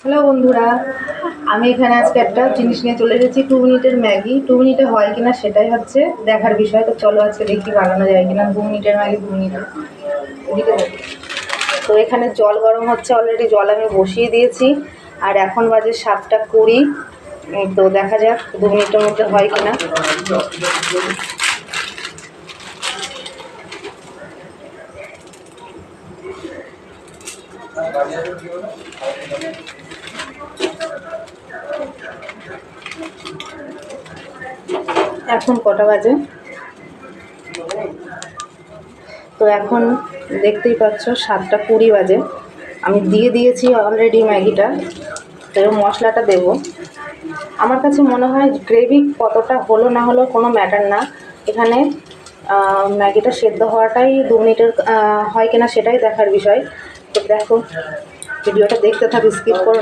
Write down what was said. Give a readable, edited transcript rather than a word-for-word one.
Hello বন্ধুরা, আমি এখানে আজকে একটা জিনিস নিয়ে চলে এসেছি। 2 মিনিটের ম্যাগি। 2 মিনিটে হয় কিনা সেটাই হচ্ছে দেখার বিষয়। তো চলো আজকে দেখি বানানো যায় কিনা 2 মিনিটের ম্যাগি 2 মিনিটে। তো এখানে জল গরম হচ্ছে, অলরেডি জল আমি বসিয়ে দিয়েছি। আর এখন বাজে 7টা 20। তো দেখা যাক 2 মিনিটের মধ্যে হয় কিনা। এখন কটা বাজে? তো এখন দেখতেই পাচ্ছ 7টা 20 বাজে। আমি দিয়ে দিয়েছি অলরেডি ম্যাগিটা। তো মশলাটা দেব। আমার কাছে মনে হয় গ্রেভি কতটা হলো না হলো কোনো ম্যাটার না। এখানে ম্যাগিটা সেদ্ধ হওয়াটাই 2 মিনিটের হয় কিনা সেটাই দেখার বিষয়। তো দেখো, ভিডিওটা দেখতে থাকো, স্কিপ করো।